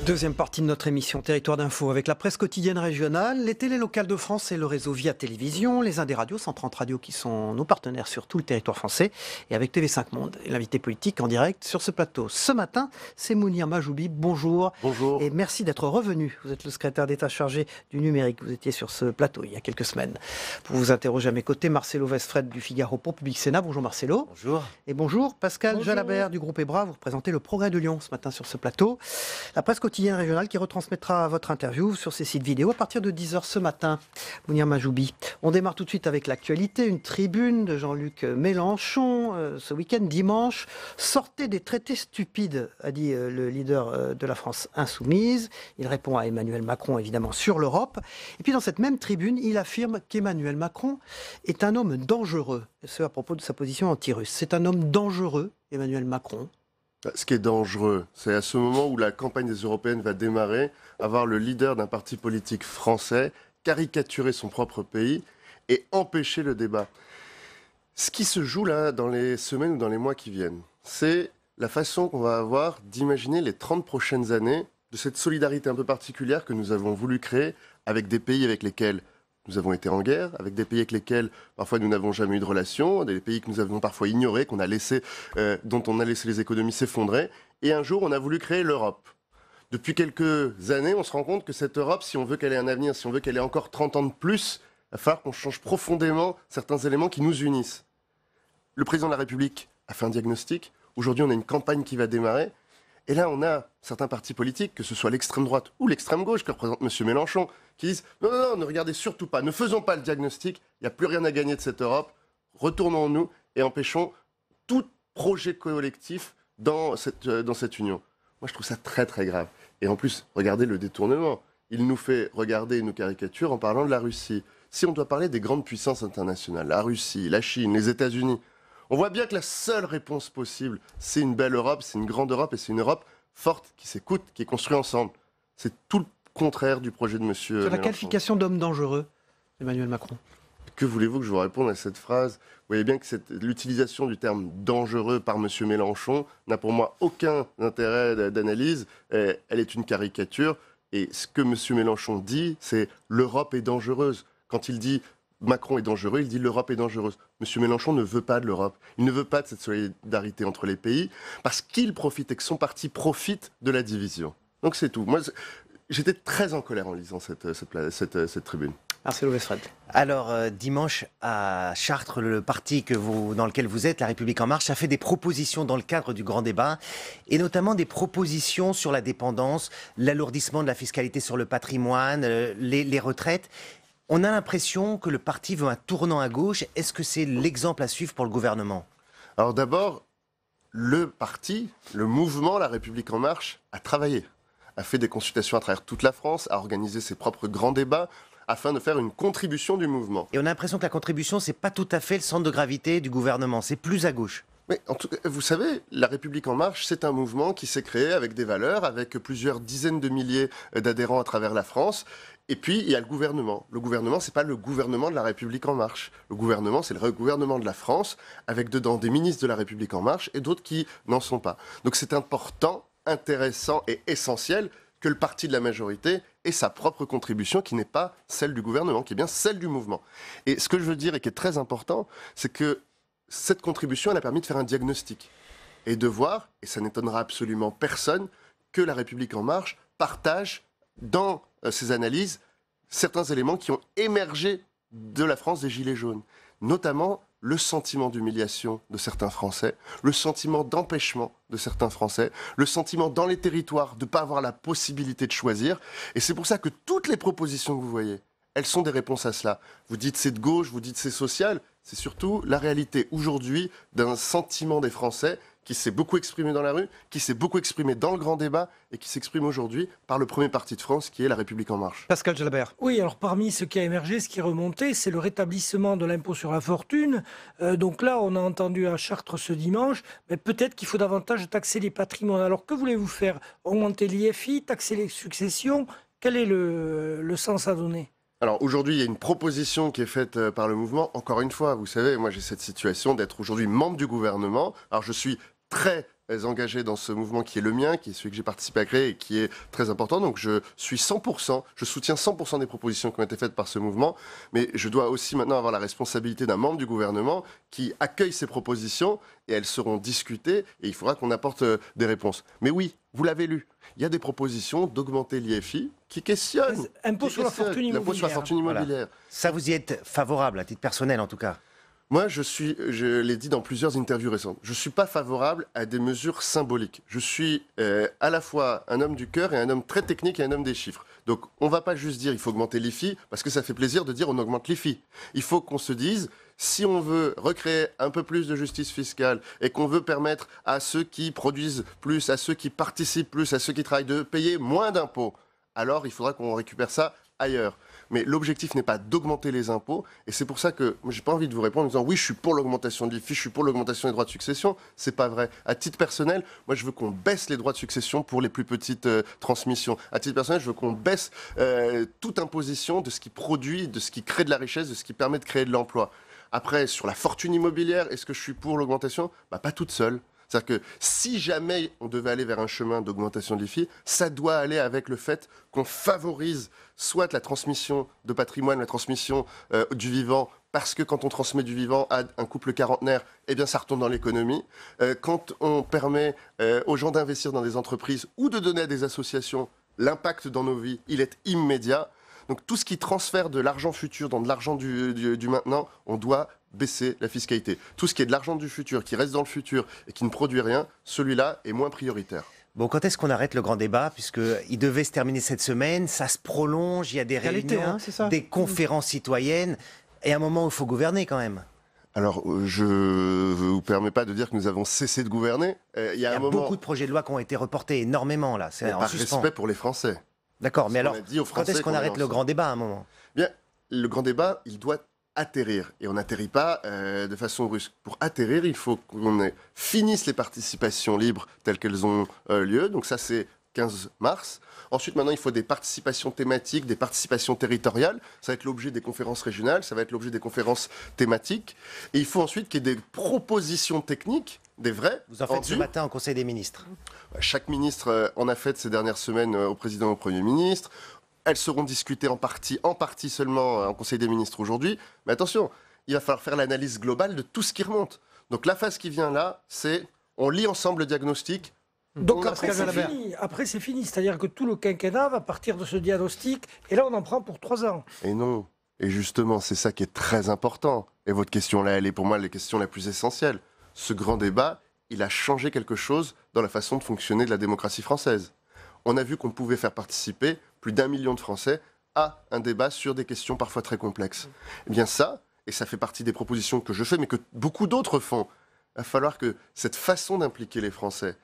Deuxième partie de notre émission Territoire d'Info avec la presse quotidienne régionale, les télés locales de France et le réseau Via Télévision, les Indes radios, 130 radios qui sont nos partenaires sur tout le territoire français et avec TV5 Monde et l'invité politique en direct sur ce plateau. Ce matin, c'est Mounir Majoubi. Bonjour. Bonjour. Et merci d'être revenu. Vous êtes le secrétaire d'État chargé du numérique. Vous étiez sur ce plateau il y a quelques semaines. Pour vous interroger à mes côtés, Marcelo Westfred du Figaro pour Public Sénat. Bonjour Marcelo. Bonjour. Et bonjour Pascal Jalabert du groupe EBRA. Vous représentez le Progrès de Lyon ce matin sur ce plateau. La presse quotidienne régionale qui retransmettra votre interview sur ses sites vidéo à partir de 10h ce matin. Mounir Majoubi. On démarre tout de suite avec l'actualité. Une tribune de Jean-Luc Mélenchon ce week-end, dimanche. Sortez des traités stupides, a dit le leader de la France insoumise. Il répond à Emmanuel Macron, évidemment, sur l'Europe. Et puis dans cette même tribune, il affirme qu'Emmanuel Macron est un homme dangereux. Et ce, à propos de sa position anti-russe. C'est un homme dangereux, Emmanuel Macron. Ce qui est dangereux, c'est à ce moment où la campagne des européennes va démarrer, avoir le leader d'un parti politique français caricaturer son propre pays et empêcher le débat. Ce qui se joue là dans les semaines ou dans les mois qui viennent, c'est la façon qu'on va avoir d'imaginer les 30 prochaines années de cette solidarité un peu particulière que nous avons voulu créer avec des pays avec lesquels nous avons été en guerre, avec des pays avec lesquels parfois nous n'avons jamais eu de relation, des pays que nous avons parfois ignorés, dont on a laissé les économies s'effondrer. Et un jour, on a voulu créer l'Europe. Depuis quelques années, on se rend compte que cette Europe, si on veut qu'elle ait un avenir, si on veut qu'elle ait encore 30 ans de plus, il va falloir qu'on change profondément certains éléments qui nous unissent. Le président de la République a fait un diagnostic. Aujourd'hui, on a une campagne qui va démarrer. Et là, on a certains partis politiques, que ce soit l'extrême droite ou l'extrême gauche, que représente M. Mélenchon, qui disent « Non, ne regardez surtout pas, ne faisons pas le diagnostic, il n'y a plus rien à gagner de cette Europe, retournons-nous et empêchons tout projet collectif dans cette union. » Moi, je trouve ça très, très grave. Et en plus, regardez le détournement. Il nous fait regarder nos caricatures en parlant de la Russie. Si on doit parler des grandes puissances internationales, la Russie, la Chine, les États-Unis, on voit bien que la seule réponse possible, c'est une belle Europe, c'est une grande Europe et c'est une Europe forte, qui s'écoute, qui est construite ensemble. C'est tout le contraire du projet de M. Mélenchon. Sur la qualification d'homme dangereux, Emmanuel Macron. Que voulez-vous que je vous réponde à cette phrase? Vous voyez bien que l'utilisation du terme dangereux par M. Mélenchon n'a pour moi aucun intérêt d'analyse. Elle est une caricature. Et ce que M. Mélenchon dit, c'est l'Europe est dangereuse. Quand il dit Macron est dangereux, il dit l'Europe est dangereuse. M. Mélenchon ne veut pas de l'Europe. Il ne veut pas de cette solidarité entre les pays parce qu'il profite et que son parti profite de la division. Donc c'est tout. Moi, j'étais très en colère en lisant cette tribune. Marcelo Westphal. Alors, dimanche, à Chartres, le parti dans lequel vous êtes, La République En Marche, a fait des propositions dans le cadre du grand débat, et notamment des propositions sur la dépendance, l'alourdissement de la fiscalité sur le patrimoine, les retraites. On a l'impression que le parti veut un tournant à gauche. Est-ce que c'est l'exemple à suivre pour le gouvernement? Alors d'abord, le parti, le mouvement La République En Marche a travaillé, a fait des consultations à travers toute la France, a organisé ses propres grands débats afin de faire une contribution du mouvement. Et on a l'impression que la contribution, c'est pas tout à fait le centre de gravité du gouvernement, c'est plus à gauche. Mais en tout cas, vous savez, La République En Marche, c'est un mouvement qui s'est créé avec des valeurs, avec plusieurs dizaines de milliers d'adhérents à travers la France. Et puis, il y a le gouvernement. Le gouvernement, c'est pas le gouvernement de La République En Marche. Le gouvernement, c'est le gouvernement de la France, avec dedans des ministres de La République En Marche et d'autres qui n'en sont pas. Donc c'est important, intéressant et essentiel que le parti de la majorité ait sa propre contribution qui n'est pas celle du gouvernement, qui est bien celle du mouvement. Et ce que je veux dire et qui est très important, c'est que cette contribution, elle a permis de faire un diagnostic et de voir, et ça n'étonnera absolument personne, que La République En Marche partage dans ses analyses certains éléments qui ont émergé de la France des Gilets jaunes, notamment le sentiment d'humiliation de certains Français, le sentiment d'empêchement de certains Français, le sentiment dans les territoires de ne pas avoir la possibilité de choisir. Et c'est pour ça que toutes les propositions que vous voyez, elles sont des réponses à cela. Vous dites c'est de gauche, vous dites c'est social, c'est surtout la réalité aujourd'hui d'un sentiment des Français qui s'est beaucoup exprimé dans la rue, qui s'est beaucoup exprimé dans le grand débat et qui s'exprime aujourd'hui par le premier parti de France qui est La République En Marche. Pascal Jalabert. Oui, alors parmi ce qui a émergé, ce qui est remonté, c'est le rétablissement de l'impôt sur la fortune. Donc là, on a entendu à Chartres ce dimanche, mais peut-être qu'il faut davantage taxer les patrimoines. Alors que voulez-vous faire? Augmenter l'IFI, taxer les successions? Quel est le sens à donner? Alors aujourd'hui, il y a une proposition qui est faite par le mouvement. Encore une fois, vous savez, moi j'ai cette situation d'être aujourd'hui membre du gouvernement. Alors je suis très engagés dans ce mouvement qui est le mien, qui est celui que j'ai participé à créer et qui est très important. Donc je soutiens 100% des propositions qui ont été faites par ce mouvement, mais je dois aussi maintenant avoir la responsabilité d'un membre du gouvernement qui accueille ces propositions et elles seront discutées et il faudra qu'on apporte des réponses. Mais oui, vous l'avez lu, il y a des propositions d'augmenter l'IFI qui questionnent l'impôt sur la fortune immobilière. Voilà. Ça, vous y êtes favorable, à titre personnel en tout cas? Moi, je l'ai dit dans plusieurs interviews récentes, je ne suis pas favorable à des mesures symboliques. Je suis à la fois un homme du cœur et un homme très technique et un homme des chiffres. Donc, on ne va pas juste dire il faut augmenter l'IFI, parce que ça fait plaisir de dire on augmente l'IFI. Il faut qu'on se dise, si on veut recréer un peu plus de justice fiscale et qu'on veut permettre à ceux qui produisent plus, à ceux qui participent plus, à ceux qui travaillent de payer moins d'impôts, alors il faudra qu'on récupère ça ailleurs. Mais l'objectif n'est pas d'augmenter les impôts, et c'est pour ça que moi, j'ai pas envie de vous répondre en disant oui, je suis pour l'augmentation de l'IFI, je suis pour l'augmentation des droits de succession. C'est pas vrai. À titre personnel, moi, je veux qu'on baisse les droits de succession pour les plus petites transmissions. À titre personnel, je veux qu'on baisse toute imposition de ce qui produit, de ce qui crée de la richesse, de ce qui permet de créer de l'emploi. Après, sur la fortune immobilière, est-ce que je suis pour l'augmentation ? Pas toute seule. C'est-à-dire que si jamais on devait aller vers un chemin d'augmentation de l'IFI, ça doit aller avec le fait qu'on favorise soit la transmission de patrimoine, la transmission du vivant, parce que quand on transmet du vivant à un couple quarantenaire, eh bien ça retourne dans l'économie. Quand on permet aux gens d'investir dans des entreprises ou de donner à des associations, l'impact dans nos vies, il est immédiat. Donc tout ce qui transfère de l'argent futur dans de l'argent du maintenant, on doit baisser la fiscalité. Tout ce qui est de l'argent du futur, qui reste dans le futur et qui ne produit rien, celui-là est moins prioritaire. Bon, quand est-ce qu'on arrête le grand débat? Puisqu'il devait se terminer cette semaine, ça se prolonge, il y a des réunions, des conférences citoyennes, et à un moment où il faut gouverner quand même. Alors, je ne vous permets pas de dire que nous avons cessé de gouverner. Il y a beaucoup de projets de loi qui ont été reportés, énormément là. C'est par respect pour les Français. D'accord, mais alors, quand est-ce qu'on arrête le grand débat à un moment? Bien, le grand débat, il doit atterrir. Et on n'atterrit pas de façon brusque. Pour atterrir, il faut qu'on finisse les participations libres telles qu'elles ont lieu. Donc ça, c'est 15 mars. Ensuite, maintenant, il faut des participations thématiques, des participations territoriales. Ça va être l'objet des conférences régionales, ça va être l'objet des conférences thématiques. Et il faut ensuite qu'il y ait des propositions techniques, des vraies. Vous en faites ce matin au Conseil des ministres. Chaque ministre en a fait ces dernières semaines au président et au Premier ministre. Elles seront discutées en partie seulement en Conseil des ministres aujourd'hui. Mais attention, il va falloir faire l'analyse globale de tout ce qui remonte. Donc la phase qui vient là, c'est on lit ensemble le diagnostic. Donc après c'est fini, c'est-à-dire que tout le quinquennat va partir de ce diagnostic, et là on en prend pour 3 ans. Et non, et justement c'est ça qui est très important. Et votre question là, elle est pour moi la question la plus essentielle. Ce grand débat, il a changé quelque chose dans la façon de fonctionner de la démocratie française. On a vu qu'on pouvait faire participer plus d'1 million de Français à un débat sur des questions parfois très complexes. Eh bien ça, et ça fait partie des propositions que je fais, mais que beaucoup d'autres font, il va falloir que cette façon d'impliquer les Français,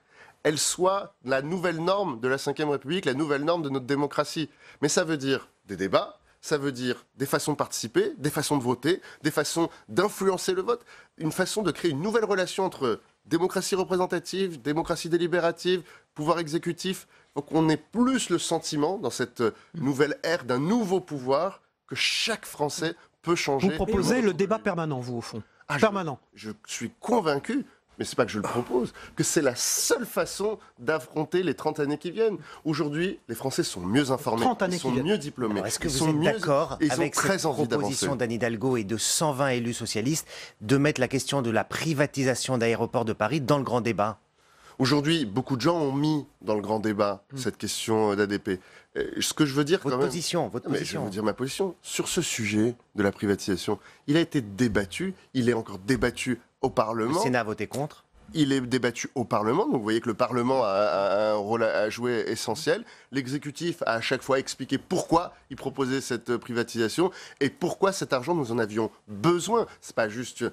elle soit la nouvelle norme de la Ve République, la nouvelle norme de notre démocratie. Mais ça veut dire des débats, ça veut dire des façons de participer, des façons de voter, des façons d'influencer le vote, une façon de créer une nouvelle relation entre démocratie représentative, démocratie délibérative, pouvoir exécutif. Donc on ait plus le sentiment, dans cette nouvelle ère d'un nouveau pouvoir, que chaque Français peut changer. Vous proposez le débat permanent, vous, au fond. Permanent. Je suis convaincu, mais c'est pas que je le propose, que c'est la seule façon d'affronter les 30 années qui viennent. Aujourd'hui, les Français sont mieux informés, ils sont mieux diplômés. Est-ce que vous êtes d'accord avec cette proposition d'Anne Hidalgo et de 120 élus socialistes de mettre la question de la privatisation d'Aéroports de Paris dans le grand débat? Aujourd'hui, beaucoup de gens ont mis dans le grand débat cette question d'ADP. Ce que je veux dire votre position. Je vais vous dire ma position. Sur ce sujet de la privatisation, il a été débattu, il est encore débattu au Parlement. Le Sénat a voté contre. Il est débattu au Parlement, donc vous voyez que le Parlement a un rôle à jouer essentiel. L'exécutif a à chaque fois expliqué pourquoi il proposait cette privatisation et pourquoi cet argent nous en avions besoin. C'est pas juste.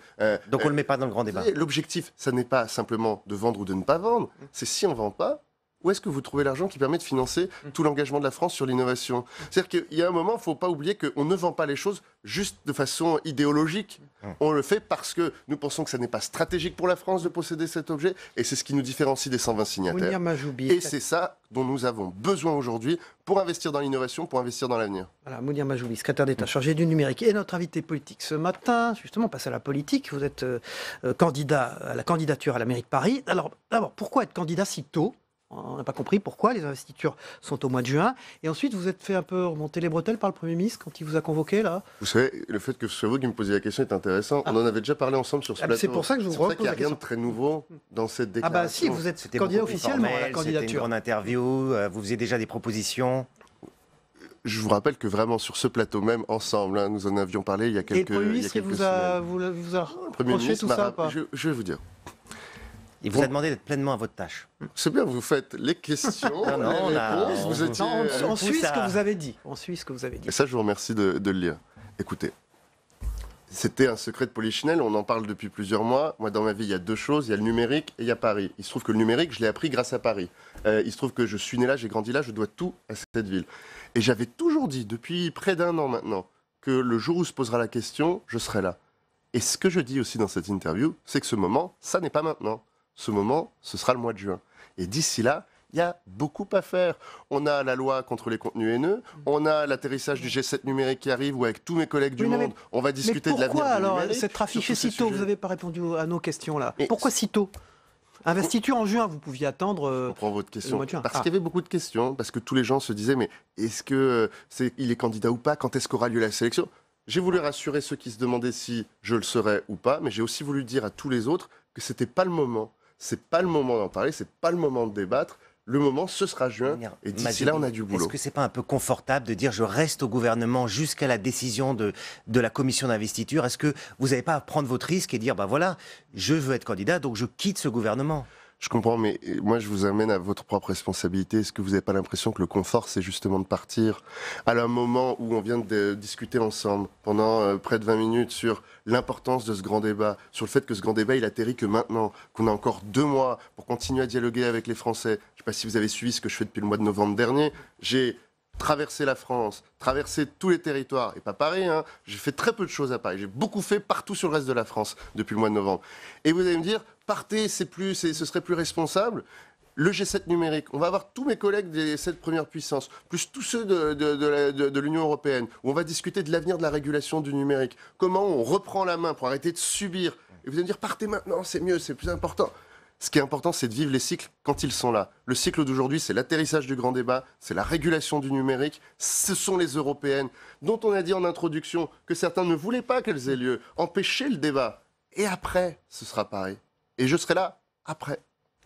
Donc on le met pas dans le grand débat. L'objectif, ça n'est pas simplement de vendre ou de ne pas vendre. C'est si on vend pas. Où est-ce que vous trouvez l'argent qui permet de financer tout l'engagement de la France sur l'innovation? C'est-à-dire qu'il y a un moment, il ne faut pas oublier qu'on ne vend pas les choses juste de façon idéologique. On le fait parce que nous pensons que ça n'est pas stratégique pour la France de posséder cet objet, et c'est ce qui nous différencie des 120 signataires. Mounir Majoubi. Et c'est ça dont nous avons besoin aujourd'hui pour investir dans l'innovation, pour investir dans l'avenir. Voilà, Mounir Majoubi, secrétaire d'État chargé du numérique, et notre invité politique ce matin. Justement, on passe à la politique. Vous êtes candidat à la candidature à la mairie de Paris. Alors, d'abord, pourquoi être candidat si tôt ? On n'a pas compris pourquoi les investitures sont au mois de juin. Et ensuite, vous êtes fait un peu remonter les bretelles par le Premier ministre quand il vous a convoqué, là. Vous savez, le fait que ce soit vous qui me posiez la question est intéressant. On en avait déjà parlé ensemble sur ce plateau. C'est pour ça que je vous repose qu'il n'y a la rien question. de très nouveau dans cette déclaration. Ah bah si, vous êtes candidat officiellement à la C'était une candidature. grande interview, vous faisiez déjà des propositions. Je vous rappelle que vraiment sur ce plateau même, ensemble, hein, nous en avions parlé il y a quelques semaines. Et le Premier ministre, il vous a Le Premier reproché ministre tout ça ou pas je vais vous dire. Il vous a demandé d'être pleinement à votre tâche. C'est bien, vous faites les questions, Non, les on a- réponses, vous étiez... Non, on suit ce ça. que vous avez dit. On suit ce que vous avez dit. Et ça, je vous remercie de le lire. Écoutez, c'était un secret de Polichinelle, on en parle depuis plusieurs mois. Moi, dans ma vie, il y a deux choses, il y a le numérique et il y a Paris. Il se trouve que le numérique, je l'ai appris grâce à Paris. Il se trouve que je suis né là, j'ai grandi là, je dois tout à cette ville. Et j'avais toujours dit, depuis près d'un an maintenant, que le jour où se posera la question, je serai là. Et ce que je dis aussi dans cette interview, c'est que ce moment, ça n'est pas maintenant. Ce moment, ce sera le mois de juin. Et d'ici là, il y a beaucoup à faire. On a la loi contre les contenus haineux, on a l'atterrissage du G7 numérique qui arrive, où avec tous mes collègues du monde, on va discuter de l'avenir pourquoi du alors numérique. s'être affiché sur tous si ces tôt sujets. Vous n'avez pas répondu à nos questions là. Mais Pourquoi si tôt Investiture en juin, vous pouviez attendre. Je comprends votre question. mois de juin. Parce Ah. qu'il y avait beaucoup de questions, parce que tous les gens se disaient, mais est-ce que il est candidat ou pas? Quand est-ce qu'aura lieu la sélection? J'ai voulu rassurer ceux qui se demandaient si je le serais ou pas, mais j'ai aussi voulu dire à tous les autres que c'était pas le moment. C'est pas le moment d'en parler, c'est pas le moment de débattre. Le moment, ce sera juin, et d'ici là, on a du boulot. Est-ce que c'est pas un peu confortable de dire je reste au gouvernement jusqu'à la décision de la commission d'investiture? Est-ce que vous n'avez pas à prendre votre risque et dire, bah voilà, je veux être candidat, donc je quitte ce gouvernement? Je comprends, mais moi, je vous amène à votre propre responsabilité. Est-ce que vous n'avez pas l'impression que le confort, c'est justement de partir à un moment où on vient de discuter ensemble pendant près de 20 minutes sur l'importance de ce grand débat, sur le fait que ce grand débat, il atterrit que maintenant, qu'on a encore 2 mois pour continuer à dialoguer avec les Français. Je ne sais pas si vous avez suivi ce que je fais depuis le mois de novembre dernier. J'ai traversé la France, traversé tous les territoires, et pas Paris, hein. J'ai fait très peu de choses à Paris. J'ai beaucoup fait partout sur le reste de la France depuis le mois de novembre. Et vous allez me dire, partez, ce serait plus responsable. Le G7 numérique, on va avoir tous mes collègues des 7 premières puissances, plus tous ceux de l'Union européenne, où on va discuter de l'avenir de la régulation du numérique. Comment on reprend la main pour arrêter de subir. Et vous allez me dire, partez maintenant, c'est mieux, c'est plus important. Ce qui est important, c'est de vivre les cycles quand ils sont là. Le cycle d'aujourd'hui, c'est l'atterrissage du grand débat, c'est la régulation du numérique, ce sont les européennes, dont on a dit en introduction que certains ne voulaient pas qu'elles aient lieu, empêcher le débat. Et après, ce sera pareil. Et je serai là après.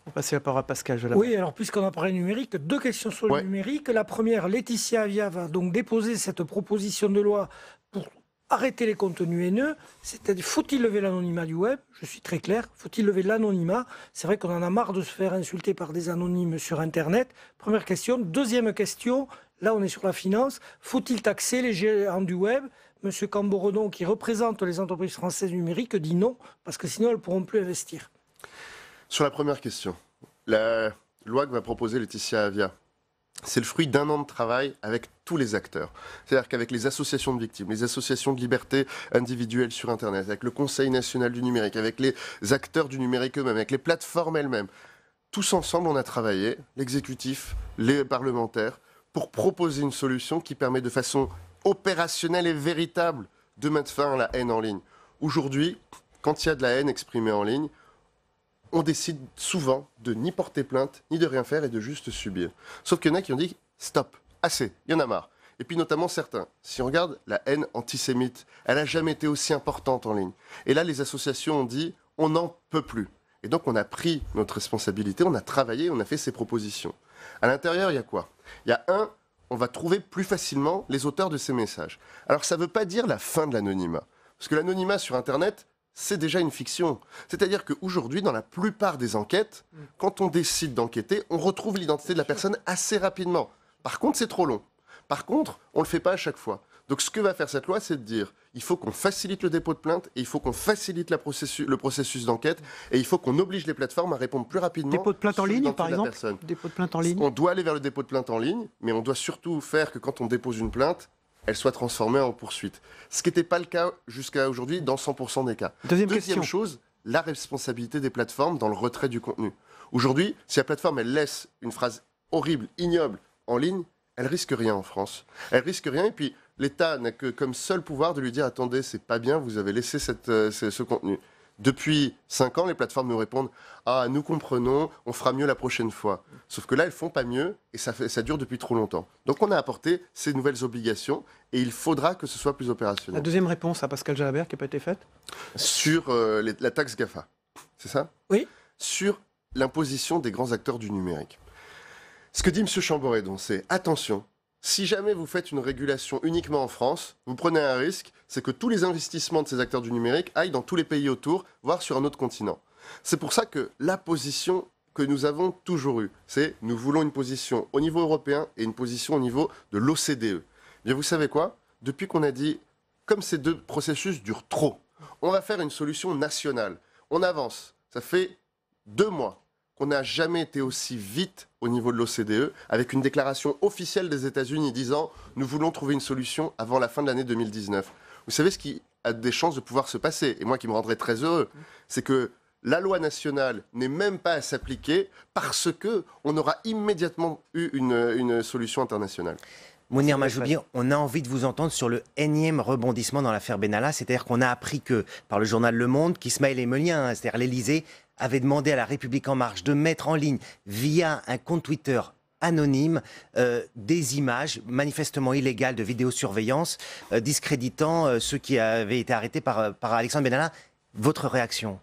On va passer la parole à Pascal Jalabert. Oui, alors puisqu'on a parlé numérique, 2 questions sur le numérique. La première, Laetitia Avia va donc déposer cette proposition de loi pour arrêter les contenus haineux. C'est-à-dire, faut-il lever l'anonymat du web? Je suis très clair. Faut-il lever l'anonymat? C'est vrai qu'on en a marre de se faire insulter par des anonymes sur Internet. Première question. Deuxième question, là on est sur la finance. Faut-il taxer les géants du web? Monsieur Camboredon, qui représente les entreprises françaises numériques, dit non, parce que sinon elles ne pourront plus investir. Sur la première question, la loi que va proposer Laetitia Avia, c'est le fruit d'un an de travail avec tous les acteurs. C'est-à-dire qu'avec les associations de victimes, les associations de liberté individuelle sur Internet, avec le Conseil national du numérique, avec les acteurs du numérique eux-mêmes, avec les plateformes elles-mêmes, tous ensemble, on a travaillé, l'exécutif, les parlementaires, pour proposer une solution qui permet de façon opérationnelle et véritable de mettre fin à la haine en ligne. Aujourd'hui, quand il y a de la haine exprimée en ligne, on décide souvent de ni porter plainte, ni de rien faire et de juste subir. Sauf qu'il y en a qui ont dit « stop, assez, il y en a marre ». Et puis notamment certains. Si on regarde la haine antisémite, elle n'a jamais été aussi importante en ligne. Et là, les associations ont dit « on n'en peut plus ». Et donc on a pris notre responsabilité, on a travaillé, on a fait ces propositions. À l'intérieur, il y a quoi? Il y a on va trouver plus facilement les auteurs de ces messages. Alors ça ne veut pas dire la fin de l'anonymat. Parce que l'anonymat sur Internet, c'est déjà une fiction. C'est-à-dire qu'aujourd'hui, dans la plupart des enquêtes, quand on décide d'enquêter, on retrouve l'identité de la personne assez rapidement. Par contre, c'est trop long. Par contre, on ne le fait pas à chaque fois. Donc ce que va faire cette loi, c'est de dire il faut qu'on facilite le dépôt de plainte et il faut qu'on facilite le processus d'enquête et il faut qu'on oblige les plateformes à répondre plus rapidement. Dépôt de plainte en ligne, par exemple. Dépôt de plainte en ligne. On doit aller vers le dépôt de plainte en ligne, mais on doit surtout faire que quand on dépose une plainte, elle soit transformée en poursuite. Ce qui n'était pas le cas jusqu'à aujourd'hui dans 100% des cas. Deuxième chose, la responsabilité des plateformes dans le retrait du contenu. Aujourd'hui, si la plateforme elle laisse une phrase horrible, ignoble en ligne, elle risque rien en France. Elle risque rien et puis l'État n'a que comme seul pouvoir de lui dire attendez, c'est pas bien, vous avez laissé ce contenu. Depuis 5 ans, les plateformes nous répondent « Ah, nous comprenons, on fera mieux la prochaine fois ». Sauf que là, elles font pas mieux et ça dure depuis trop longtemps. Donc on a apporté ces nouvelles obligations et il faudra que ce soit plus opérationnel. La deuxième réponse à Pascal Jalabert qui n'a pas été faite ? Sur la taxe GAFA, c'est ça ? Oui. Sur l'imposition des grands acteurs du numérique. Ce que dit M. Chamboredon, c'est « Attention, si jamais vous faites une régulation uniquement en France, vous prenez un risque, c'est que tous les investissements de ces acteurs du numérique aillent dans tous les pays autour, voire sur un autre continent. » C'est pour ça que la position que nous avons toujours eue, c'est nous voulons une position au niveau européen et une position au niveau de l'OCDE. Bien, vous savez quoi ? Depuis qu'on a dit, comme ces deux processus durent trop, on va faire une solution nationale. On avance. Ça fait 2 mois qu'on n'a jamais été aussi vite au niveau de l'OCDE, avec une déclaration officielle des États-Unis disant « Nous voulons trouver une solution avant la fin de l'année 2019 ». Vous savez ce qui a des chances de pouvoir se passer, et moi qui me rendrais très heureux, c'est que la loi nationale n'est même pas à s'appliquer parce qu'on aura immédiatement eu une solution internationale. Mounir Majoubi, on a envie de vous entendre sur le énième rebondissement dans l'affaire Benalla, c'est-à-dire qu'on a appris que, par le journal Le Monde, qu'Ismaël Emelien, c'est-à-dire l'Élysée, avait demandé à La République En Marche de mettre en ligne, via un compte Twitter anonyme, des images manifestement illégales de vidéosurveillance, discréditant ceux qui avaient été arrêtés par Alexandre Benalla. Votre réaction ?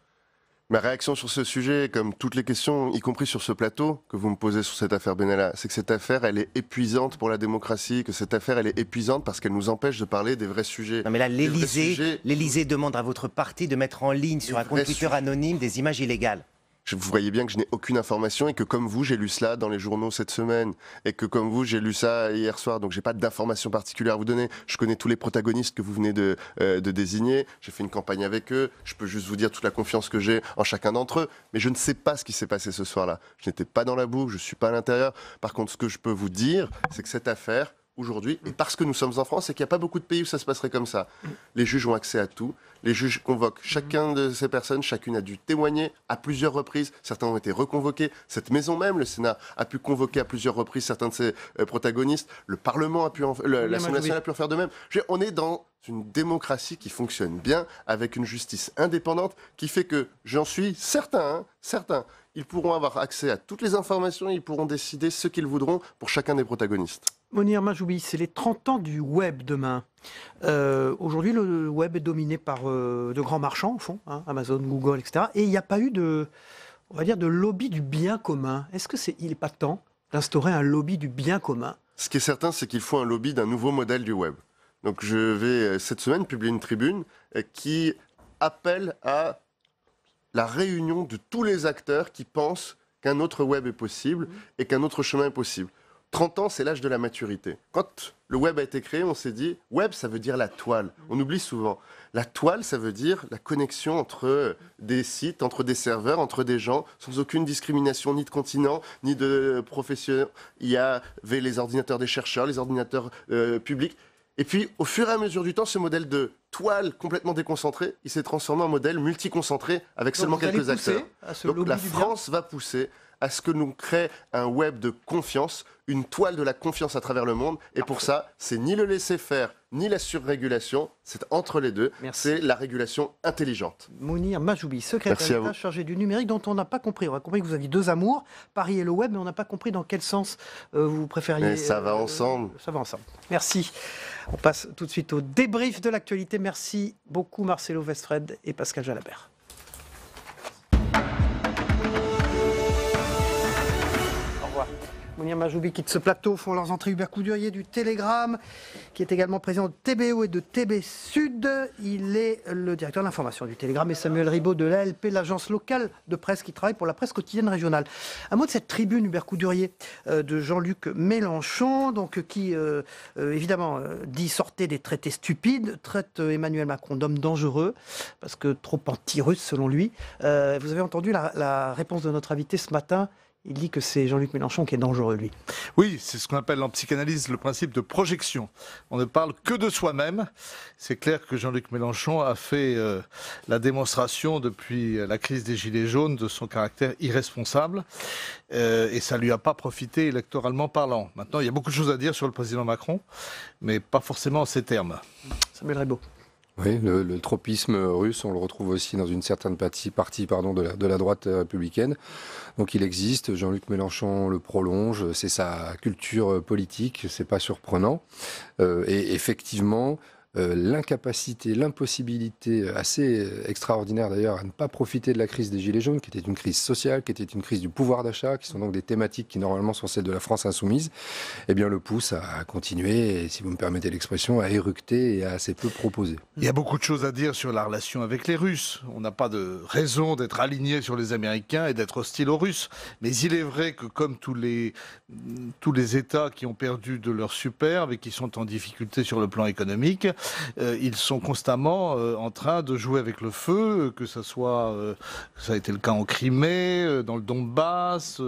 Ma réaction sur ce sujet, comme toutes les questions, y compris sur ce plateau que vous me posez sur cette affaire Benalla, c'est que cette affaire, elle est épuisante pour la démocratie, que cette affaire, elle est épuisante parce qu'elle nous empêche de parler des vrais sujets. Non mais là, l'Élysée demande à votre parti de mettre en ligne sur un compte Twitter anonyme des images illégales. Vous voyez bien que je n'ai aucune information et que comme vous, j'ai lu cela dans les journaux cette semaine et que comme vous, j'ai lu ça hier soir. Donc, j'ai pas d'informations particulières à vous donner. Je connais tous les protagonistes que vous venez de désigner. J'ai fait une campagne avec eux. Je peux juste vous dire toute la confiance que j'ai en chacun d'entre eux. Mais je ne sais pas ce qui s'est passé ce soir-là. Je n'étais pas dans la boucle, je suis pas à l'intérieur. Par contre, ce que je peux vous dire, c'est que cette affaire, aujourd'hui, et parce que nous sommes en France, et qu'il n'y a pas beaucoup de pays où ça se passerait comme ça. Les juges ont accès à tout. Les juges convoquent chacun de ces personnes, chacune a dû témoigner à plusieurs reprises, certains ont été reconvoqués. Cette maison même, le Sénat, a pu convoquer à plusieurs reprises certains de ses protagonistes. Le Parlement a pu l'Assemblée nationale a pu en faire de même. On est dans une démocratie qui fonctionne bien, avec une justice indépendante, qui fait que, j'en suis certain, ils pourront avoir accès à toutes les informations, ils pourront décider ce qu'ils voudront pour chacun des protagonistes. Mounir Majoubi, c'est les 30 ans du web demain. Aujourd'hui, le web est dominé par de grands marchands, au fond, hein, Amazon, Google, etc. Et il n'y a pas eu de lobby du bien commun. Est-ce qu'il n'est pas temps d'instaurer un lobby du bien commun ? Ce qui est certain, c'est qu'il faut un lobby d'un nouveau modèle du web. Donc je vais, cette semaine, publier une tribune qui appelle à la réunion de tous les acteurs qui pensent qu'un autre web est possible et qu'un autre chemin est possible. 30 ans, c'est l'âge de la maturité. Quand le web a été créé, on s'est dit, web, ça veut dire la toile. On oublie souvent. La toile, ça veut dire la connexion entre des sites, entre des serveurs, entre des gens, sans aucune discrimination, ni de continent, ni de profession. Il y avait les ordinateurs des chercheurs, les ordinateurs publics. Et puis, au fur et à mesure du temps, ce modèle de toile complètement déconcentré, il s'est transformé en modèle multiconcentré avec seulement quelques acteurs. Donc la France va pousser à ce que nous crée un web de confiance, une toile de la confiance à travers le monde. Et pour ça, c'est ni le laisser-faire, ni la surrégulation, c'est entre les deux. C'est la régulation intelligente. Mounir Majoubi, secrétaire d'État chargé du numérique, dont on n'a pas compris. On a compris que vous aviez 2 amours, Paris et le web, mais on n'a pas compris dans quel sens vous préfériez... Mais ça va ensemble. Ça va ensemble. Merci. On passe tout de suite au débrief de l'actualité. Merci beaucoup Marcelo Westfred et Pascal Jalabert. Mounir Majoubi quitte ce plateau, font leurs entrées Hubert Coudurier du Télégramme, qui est également président de TBO et de TB Sud. Il est le directeur de l'information du Télégramme et Samuel Ribaud de l'ALP, l'agence locale de presse qui travaille pour la presse quotidienne régionale. Un mot de cette tribune Hubert Coudurier de Jean-Luc Mélenchon, donc, qui évidemment dit sortez des traités stupides, traite Emmanuel Macron d'homme dangereux, parce que trop anti-russe selon lui. Vous avez entendu la réponse de notre invité ce matin. il dit que c'est Jean-Luc Mélenchon qui est dangereux, lui. Oui, c'est ce qu'on appelle en psychanalyse le principe de projection. On ne parle que de soi-même. C'est clair que Jean-Luc Mélenchon a fait la démonstration depuis la crise des Gilets jaunes de son caractère irresponsable et ça ne lui a pas profité électoralement parlant. Maintenant, il y a beaucoup de choses à dire sur le président Macron, mais pas forcément en ces termes. Samuel Raybaud. Oui, le tropisme russe, on le retrouve aussi dans une certaine partie de la droite républicaine. Donc il existe, Jean-Luc Mélenchon le prolonge, c'est sa culture politique, c'est pas surprenant. Et effectivement, l'incapacité, l'impossibilité assez extraordinaire d'ailleurs à ne pas profiter de la crise des Gilets jaunes, qui était une crise sociale, qui était une crise du pouvoir d'achat, qui sont donc des thématiques qui normalement sont celles de la France insoumise, eh bien le pousse à continuer, et, si vous me permettez l'expression, à éructer et à assez peu proposer. Il y a beaucoup de choses à dire sur la relation avec les Russes. On n'a pas de raison d'être aligné sur les Américains et d'être hostile aux Russes. Mais il est vrai que comme tous les États qui ont perdu de leur superbe et qui sont en difficulté sur le plan économique, ils sont constamment en train de jouer avec le feu, que ça soit, ça a été le cas en Crimée, dans le Donbass,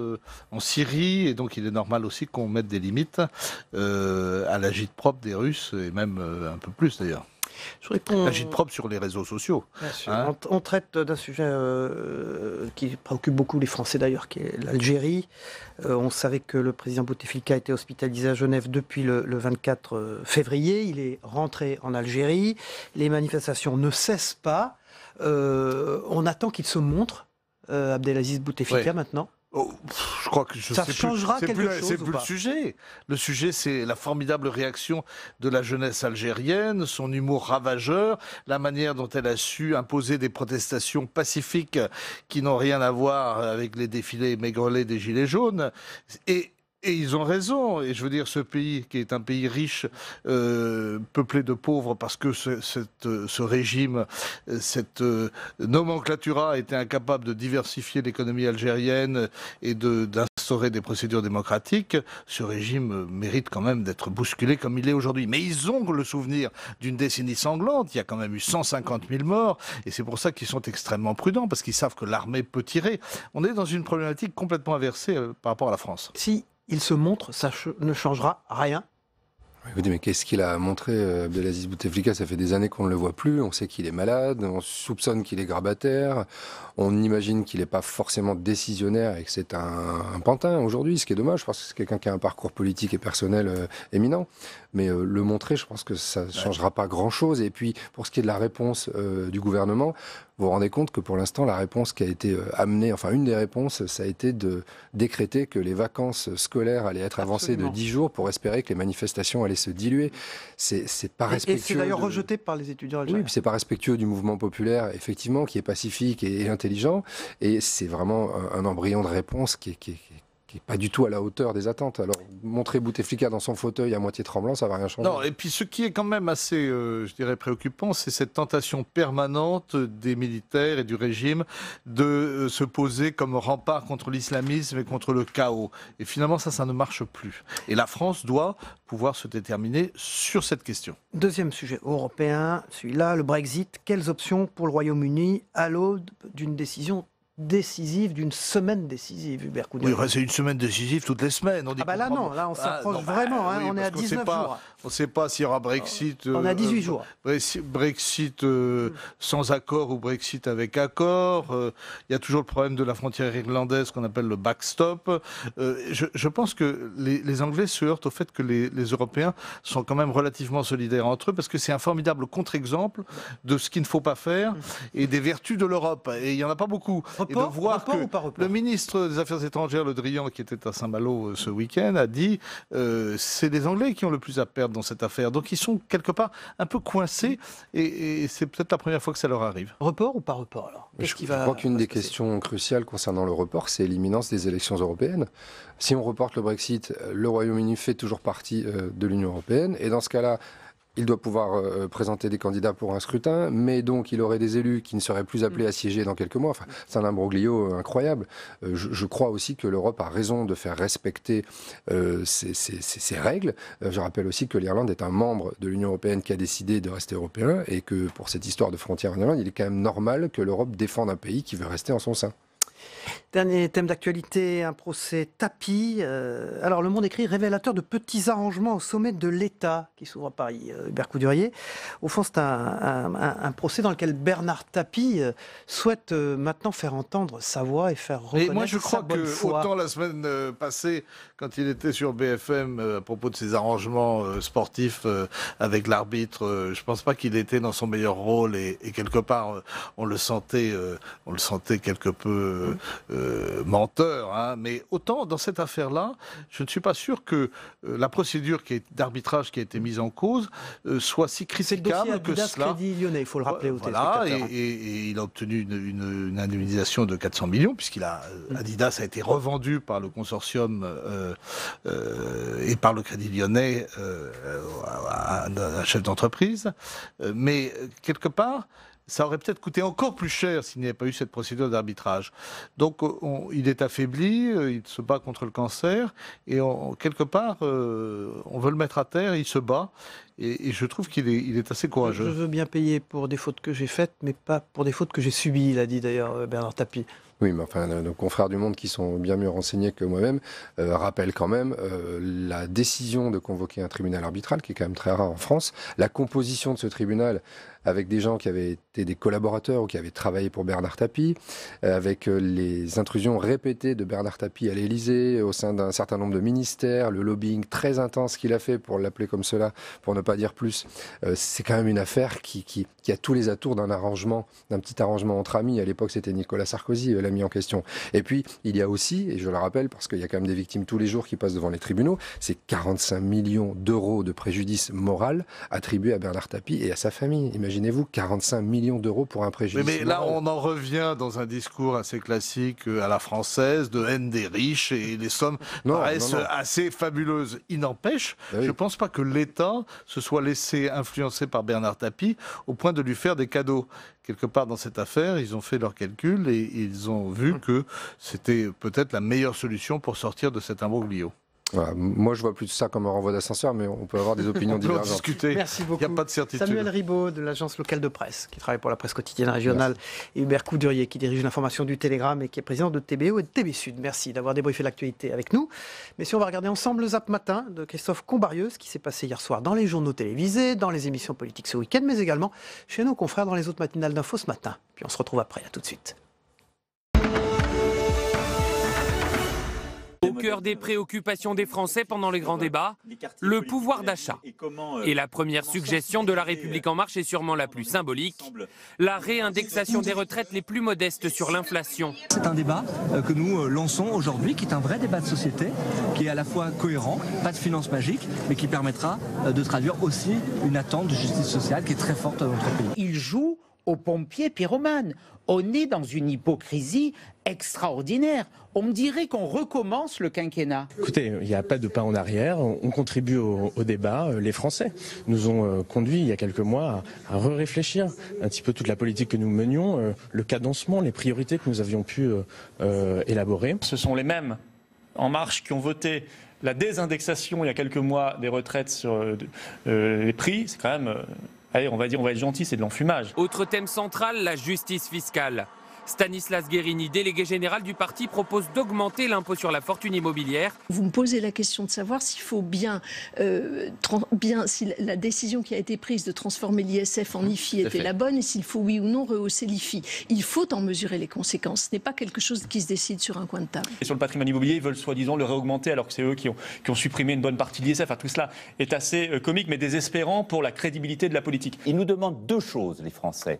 en Syrie, et donc il est normal aussi qu'on mette des limites à l'agit-prop des Russes, et même un peu plus d'ailleurs. L'agit-prop sur les réseaux sociaux. Hein, on traite d'un sujet qui préoccupe beaucoup les Français d'ailleurs, qui est l'Algérie. On savait que le président Bouteflika était hospitalisé à Genève depuis le 24 février. Il est rentré en Algérie. Les manifestations ne cessent pas. On attend qu'il se montre, Abdelaziz Bouteflika, maintenant. Oh, je crois que ça changera quelque chose. C'est plus le sujet. Le sujet, c'est la formidable réaction de la jeunesse algérienne, son humour ravageur, la manière dont elle a su imposer des protestations pacifiques qui n'ont rien à voir avec les défilés maigrelet des Gilets jaunes. Et ils ont raison. Et je veux dire, ce pays, qui est un pays riche, peuplé de pauvres, parce que ce régime, cette nomenclatura a été incapable de diversifier l'économie algérienne et d'instaurer des procédures démocratiques, ce régime mérite quand même d'être bousculé comme il est aujourd'hui. Mais ils ont le souvenir d'une décennie sanglante. Il y a quand même eu 150 000 morts. Et c'est pour ça qu'ils sont extrêmement prudents, parce qu'ils savent que l'armée peut tirer. On est dans une problématique complètement inversée par rapport à la France. Si il se montre, ça ne changera rien. Écoutez, mais qu'est-ce qu'il a montré, Abdelaziz Bouteflika? Ça fait des années qu'on ne le voit plus. On sait qu'il est malade, on soupçonne qu'il est grabataire, on imagine qu'il n'est pas forcément décisionnaire et que c'est un pantin aujourd'hui, ce qui est dommage, parce que c'est quelqu'un qui a un parcours politique et personnel éminent. Mais le montrer, je pense que ça ne changera pas grand-chose. Et puis, pour ce qui est de la réponse du gouvernement, vous vous rendez compte que pour l'instant, la réponse qui a été amenée, enfin une des réponses, ça a été de décréter que les vacances scolaires allaient être avancées de 10 jours pour espérer que les manifestations allaient se diluer. C'est pas respectueux. Et c'est d'ailleurs rejeté par les étudiants algériens. Oui, c'est pas respectueux du mouvement populaire, effectivement, qui est pacifique et intelligent. Et c'est vraiment un embryon de réponse qui est pas du tout à la hauteur des attentes. Alors, montrer Bouteflika dans son fauteuil à moitié tremblant, ça va rien changer. Non, et puis ce qui est quand même assez, je dirais, préoccupant, c'est cette tentation permanente des militaires et du régime de se poser comme rempart contre l'islamisme et contre le chaos. Et finalement, ça ne marche plus. Et la France doit pouvoir se déterminer sur cette question. Deuxième sujet européen, celui-là, le Brexit. Quelles options pour le Royaume-Uni à l'aube d'une décision décisive, d'une semaine décisive, Hubert Koudel? Oui, c'est une semaine décisive toutes les semaines. On dit là non, là on s'approche vraiment, oui, on est à 19 jours. On ne sait pas s'il y aura Brexit. On a 18 jours. Brexit sans accord ou Brexit avec accord. Il y a toujours le problème de la frontière irlandaise qu'on appelle le backstop. Je pense que les Anglais se heurtent au fait que les Européens sont quand même relativement solidaires entre eux, parce que c'est un formidable contre-exemple de ce qu'il ne faut pas faire et des vertus de l'Europe. Et il n'y en a pas beaucoup. Et de voir que le ministre des Affaires étrangères, Le Drian, qui était à Saint-Malo ce week-end, a dit c'est les Anglais qui ont le plus à perdre dans cette affaire. Donc ils sont quelque part un peu coincés et c'est peut-être la première fois que ça leur arrive. Report ou pas report alors? Je crois qu'une des questions cruciales concernant le report, c'est l'imminence des élections européennes. Si on reporte le Brexit, le Royaume-Uni fait toujours partie de l'Union européenne et dans ce cas-là, il doit pouvoir présenter des candidats pour un scrutin, mais donc il aurait des élus qui ne seraient plus appelés à siéger dans quelques mois. Enfin, c'est un imbroglio incroyable. Je crois aussi que l'Europe a raison de faire respecter ces règles. Je rappelle aussi que l'Irlande est un membre de l'Union européenne qui a décidé de rester européen et que pour cette histoire de frontière en Irlande, il est quand même normal que l'Europe défende un pays qui veut rester en son sein. Dernier thème d'actualité, un procès tapis. Alors, Le Monde écrit révélateur de petits arrangements au sommet de l'État qui s'ouvre à Paris. Hubert Coudurier. Au fond, c'est un procès dans lequel Bernard Tapie souhaite maintenant faire entendre sa voix et faire reconnaître moi, je crois sa bonne que foi. autant la semaine passée, quand il était sur BFM à propos de ses arrangements sportifs avec l'arbitre, je pense pas qu'il était dans son meilleur rôle et quelque part on le sentait quelque peu menteur. Hein. Mais autant dans cette affaire-là, je ne suis pas sûr que la procédure d'arbitrage qui a été mise en cause soit si critiquable que cela. Crédit Lyonnais, il faut le rappeler aux Voilà, téléspectateurs. et il a obtenu une indemnisation de 400 millions, Adidas a été revendu par le consortium et par le Crédit Lyonnais à un chef d'entreprise. Mais quelque part, ça aurait peut-être coûté encore plus cher s'il n'y avait pas eu cette procédure d'arbitrage. Donc il est affaibli, il se bat contre le cancer, et quelque part, on veut le mettre à terre, il se bat, et je trouve qu'il est assez courageux. Je veux bien payer pour des fautes que j'ai faites, mais pas pour des fautes que j'ai subies, il a dit d'ailleurs Bernard Tapie. Oui, mais enfin, nos confrères du Monde qui sont bien mieux renseignés que moi-même rappellent quand même la décision de convoquer un tribunal arbitral, qui est quand même très rare en France, la composition de ce tribunal avec des gens qui avaient été des collaborateurs ou qui avaient travaillé pour Bernard Tapie, avec les intrusions répétées de Bernard Tapie à l'Élysée, au sein d'un certain nombre de ministères, le lobbying très intense qu'il a fait, pour l'appeler comme cela, pour ne pas dire plus. C'est quand même une affaire qui a tous les atours d'un petit arrangement entre amis. À l'époque, c'était Nicolas Sarkozy, l'ami en question. Et puis, il y a aussi, et je le rappelle, parce qu'il y a quand même des victimes tous les jours qui passent devant les tribunaux, c'est 45 millions d'euros de préjudice moral attribués à Bernard Tapie et à sa famille. Imaginez-vous, 45 millions d'euros pour un préjudice Mais moral. là, on en revient dans un discours assez classique à la française, de haine des riches, et les sommes paraissent assez fabuleuses. Il n'empêche, je ne pense pas que l'État se soit laissé influencer par Bernard Tapie au point de lui faire des cadeaux. Quelque part dans cette affaire, ils ont fait leurs calculs et ils ont vu que c'était peut-être la meilleure solution pour sortir de cet imbroglio. Voilà. Moi, je vois plus ça comme un renvoi d'ascenseur, mais on peut avoir des opinions On peut en divergentes. discuter. Merci beaucoup. Il n'y a pas de certitude. Samuel Ribaud de l'agence locale de presse, qui travaille pour la presse quotidienne régionale, et Hubert Coudurier, qui dirige l'information du Télégramme et qui est président de TBO et de TB Sud. Merci d'avoir débriefé l'actualité avec nous. Mais si on va regarder ensemble le Zap Matin de Christophe Combarieux, ce qui s'est passé hier soir dans les journaux télévisés, dans les émissions politiques ce week-end, mais également chez nos confrères dans les autres matinales d'infos ce matin. Puis on se retrouve après. À tout de suite. Au cœur des préoccupations des Français pendant les grands débats, le pouvoir d'achat. Et la première suggestion de La République En Marche est sûrement la plus symbolique, la réindexation des retraites les plus modestes sur l'inflation. C'est un débat que nous lançons aujourd'hui, qui est un vrai débat de société, qui est à la fois cohérent, pas de finance magique, mais qui permettra de traduire aussi une attente de justice sociale qui est très forte dans notre pays. Il joue aux pompiers pyromanes. On est dans une hypocrisie extraordinaire. On me dirait qu'on recommence le quinquennat. Écoutez, il n'y a pas de pas en arrière. On contribue au débat. Les Français nous ont conduits il y a quelques mois à réfléchir un petit peu toute la politique que nous menions, le cadencement, les priorités que nous avions pu élaborer. Ce sont les mêmes En Marche qui ont voté la désindexation il y a quelques mois des retraites sur les prix. C'est quand même... Allez, on va être gentil, c'est de l'enfumage. Autre thème central, la justice fiscale. Stanislas Guérini, délégué général du parti, propose d'augmenter l'impôt sur la fortune immobilière. Vous me posez la question de savoir s'il faut si la décision qui a été prise de transformer l'ISF en IFI était la bonne et s'il faut oui ou non rehausser l'IFI. Il faut en mesurer les conséquences. Ce n'est pas quelque chose qui se décide sur un coin de table. Et sur le patrimoine immobilier, ils veulent soi-disant le réaugmenter alors que c'est eux qui ont supprimé une bonne partie de l'ISF. Enfin, tout cela est assez comique mais désespérant pour la crédibilité de la politique. Ils nous demandent deux choses, les Français.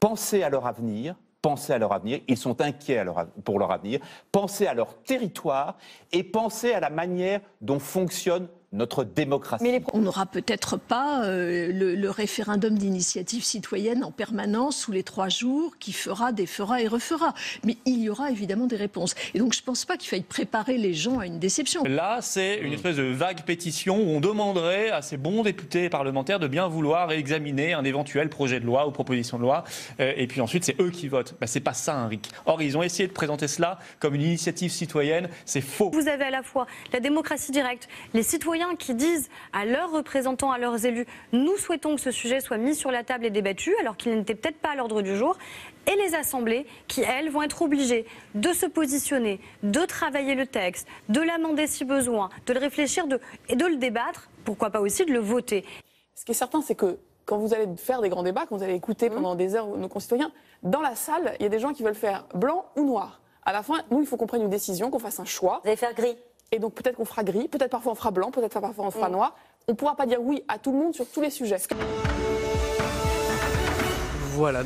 Penser à leur avenir. Penser à leur avenir, ils sont inquiets pour leur avenir, penser à leur territoire et penser à la manière dont fonctionne notre démocratie. Mais on n'aura peut-être pas le référendum d'initiative citoyenne en permanence sous les 3 jours qui fera et refera. Mais il y aura évidemment des réponses. Et donc je ne pense pas qu'il faille préparer les gens à une déception. Là, c'est une espèce de vague pétition où on demanderait à ces bons députés et parlementaires de bien vouloir examiner un éventuel projet de loi ou proposition de loi. Et puis ensuite, c'est eux qui votent. C'est pas ça, un RIC. Or, ils ont essayé de présenter cela comme une initiative citoyenne. C'est faux. Vous avez à la fois la démocratie directe, les citoyens citoyens qui disent à leurs représentants, à leurs élus, nous souhaitons que ce sujet soit mis sur la table et débattu, alors qu'il n'était peut-être pas à l'ordre du jour, et les assemblées qui, elles, vont être obligées de se positionner, de travailler le texte, de l'amender si besoin, de le réfléchir et de le débattre, pourquoi pas aussi de le voter. Ce qui est certain, c'est que quand vous allez faire des grands débats, quand vous allez écouter pendant des heures nos concitoyens, dans la salle, il y a des gens qui veulent faire blanc ou noir. À la fin, nous, il faut qu'on prenne une décision, qu'on fasse un choix. Vous allez faire gris. Et donc peut-être qu'on fera gris, peut-être parfois on fera blanc, peut-être parfois on fera noir. On ne pourra pas dire oui à tout le monde sur tous les sujets. Voilà.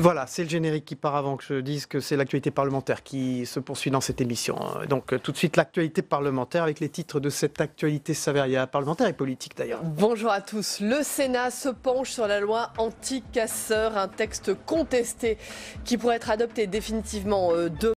Voilà, c'est le générique qui part avant que je dise que c'est l'actualité parlementaire qui se poursuit dans cette émission. Donc tout de suite l'actualité parlementaire avec les titres de cette actualité Saveria, parlementaire et politique d'ailleurs. Bonjour à tous. Le Sénat se penche sur la loi anti-casseurs, un texte contesté qui pourrait être adopté définitivement demain.